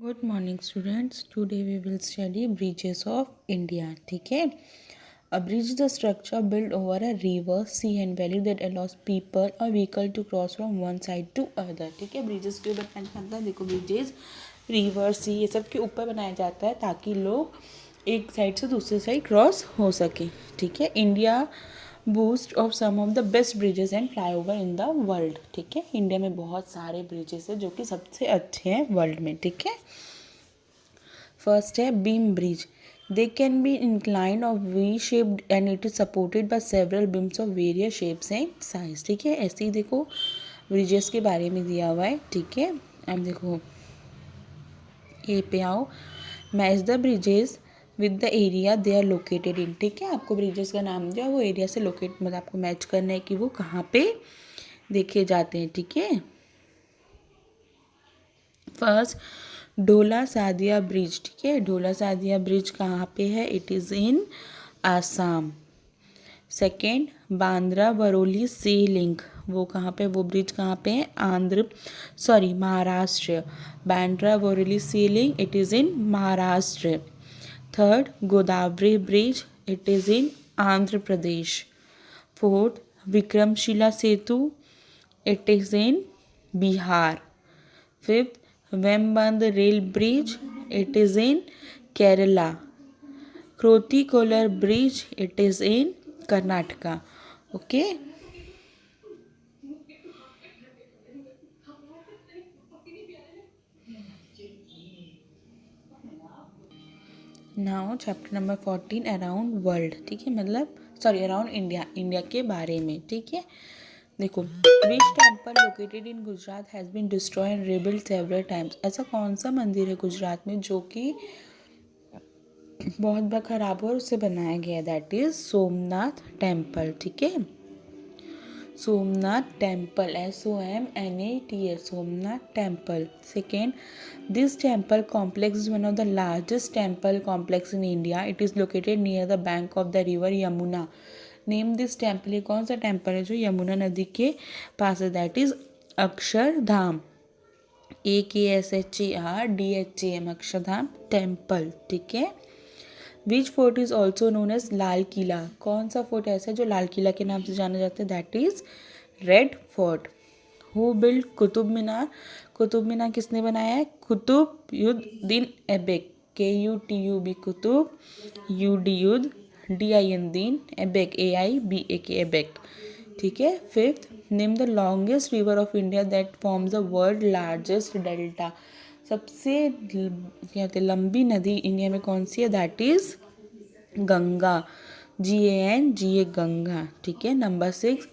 Good morning students, today we will study bridges of India. ठीक है. A bridge is the structure build over a river, sea and valley that allows people और vehicle to cross from one side to other. ठीक है. Bridges के ऊपर बनाया जाता है. देखो, ब्रिजेस रिवर, सी, ये सब के ऊपर बनाया जाता है ताकि लोग एक साइड से दूसरे साइड क्रॉस हो सके. ठीक है. India boost of some of the best bridges and flyover in the world. ठीक है. इंडिया में बहुत सारे ब्रिजेस हैं जो कि सबसे अच्छे हैं वर्ल्ड में. ठीक है. फर्स्ट है beam bridge. They can be inclined और V shaped and it is supported by several beams of various shapes and size. ठीक है. ऐसे ही देखो ब्रिजेस के बारे में दिया हुआ है. ठीक है. अब देखो ए पे आओ. Match the bridges with the area they are located in. ठीक है. आपको ब्रिजेस का नाम दिया, वो एरिया से लोकेट, मतलब आपको मैच करना है कि वो कहाँ पे देखे जाते हैं. ठीक है. First Dhola Sadiya bridge. ठीक है. ढोला सादिया ब्रिज कहाँ पे है? It is in Assam. Second Bandra Worli sea link, वो कहाँ पे, वो ब्रिज कहाँ पे है? Maharashtra. Bandra Worli sea link, it is in Maharashtra. Third Godavari bridge, it is in Andhra Pradesh. Fourth Vikramshila Setu, it is in Bihar. Fifth Vembanad rail bridge, it is in Kerala. क्रोतीकोलर bridge, it is in Karnataka. Okay. Now chapter number 14 around world. ठीक है. मतलब around India, India के बारे में. ठीक है. देखो, which temple located in Gujarat has been destroy and rebuild several times. ऐसा कौन सा मंदिर है गुजरात में जो कि बहुत बार खराब हुआ और उससे बनाया गया? That is Somnath temple. ठीक है. Somnath temple, SOMNATH, Somnath temple. Second, this temple complex is one of the largest temple complex in India. It is located near the bank of the river Yamuna. Name this temple. ये कौन सा temple है जो यमुना नदी के पास है? That is Akshardham. AKSHARDHAM, Akshardham temple. ठीक है. Which fort is also known as Lal Qila. कौन सा फोर्ट ऐसा है जो लाल किला के नाम से जाना जाता है? That is red fort. Who build Qutub Minar. Qutub Minar किसने बनाया है? Qutubuddin Aibak. KUTUB Qutub, UDUD DIN दीन, ऐबक AIBAK ऐबक. ठीक है. Fifth name the longest river of India that forms the world largest delta. सबसे क्या कहते हैं लंबी नदी इंडिया में कौन सी है? That is Ganga. GANGA Ganga. ठीक है. Number 6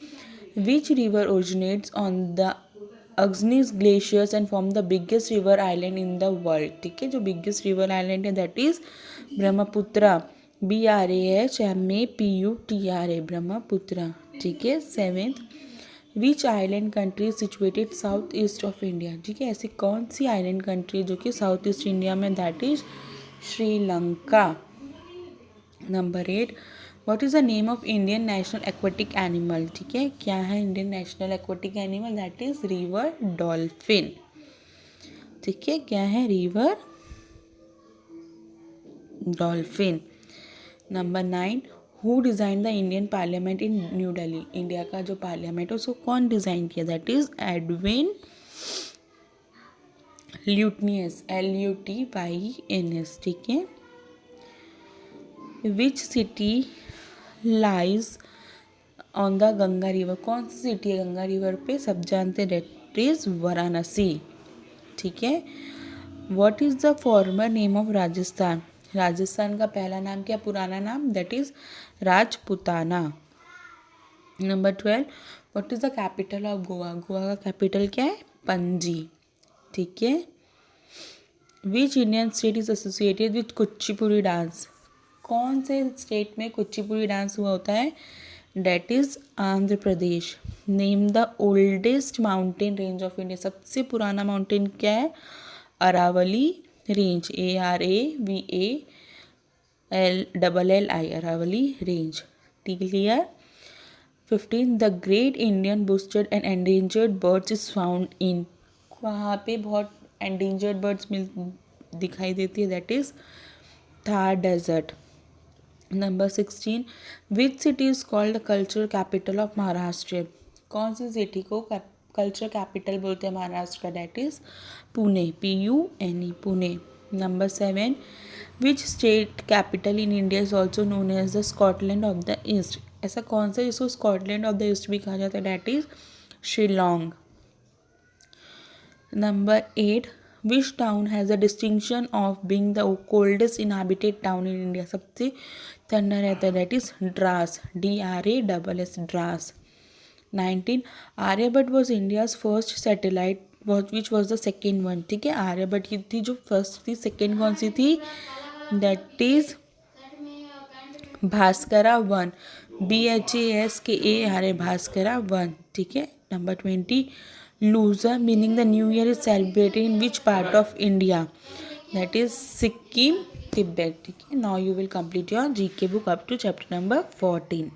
which river originates on the Agnis glaciers and form the biggest river island in the world. ठीक है. जो बिगेस्ट रिवर आइलैंड है that is Brahmaputra. BRAHMAPUTRA, Brahmaputra. ठीक है. Seventh which island country situated south east of India. ठीक है. ऐसी कौन सी आइलैंड कंट्री जो कि साउथ ईस्ट इंडिया में? That is Sri Lanka. Number 8 what is the name of Indian national aquatic animal. ठीक है. क्या है Indian national aquatic animal? That is river dolphin. ठीक है. क्या है? River dolphin. Number 9 who design the Indian parliament in New Delhi. India का जो पार्लियामेंट है उसको कौन डिज़ाइन किया? That is Edwin Lutyens, LUTYNS. ठीक है. Which city lies on the Ganga river. कौन सी सिटी है गंगा रिवर पे? सब जानते हैं. That is Varanasi. ठीक है. What is the former name of Rajasthan. Rajasthan का पहला नाम क्या, पुराना नाम? That is Rajputana. Number 12 what is the capital of Goa. Goa का कैपिटल क्या है? पणजी. ठीक है. Which Indian state is associated with Kuchipudi dance. कौन से स्टेट में कुचिपुड़ी डांस हुआ होता है? That is Andhra Pradesh. Name the oldest mountain range of India. सबसे पुराना माउंटेन क्या है? Aravalli range. ARAVALLI, Aravalli range. Clear. 15 the great Indian bustard and endangered birds is found in. वहाँ पे बहुत एंडेंजर्ड बर्ड्स दिखाई देती है, that is Thar desert. Number 16, which city is called the culture capital of Maharashtra. कौन सी सिटी को कल्चर कैपिटल बोलते हैं महाराष्ट्र का, that is Pune, PUNE, Pune. Number 7, which state capital in India is also known as the Scotland of the east. ऐसा कौन सा जिसको स्कॉटलैंड ऑफ द ईस्ट भी कहा जाता है, that is Shillong. Number 8, which town has the distinction of being the coldest inhabited town in India. सबसे ठंडा रहता है, that is Drass, DRASS, Drass. 19, Aryabhata was India's first satellite which was the second one. ठीक है, आर्यभट्ट की थी जो फर्स्ट थी, सेकेंड कौन सी थी, that is Bhaskara 1, BHASKA Bhaskara 1. ठीक है. Number 20, Losar meaning the new year is celebrated in which part of India, that is Sikkim, Tibet. ठीक है. Now you will complete your GK book up to chapter number 14.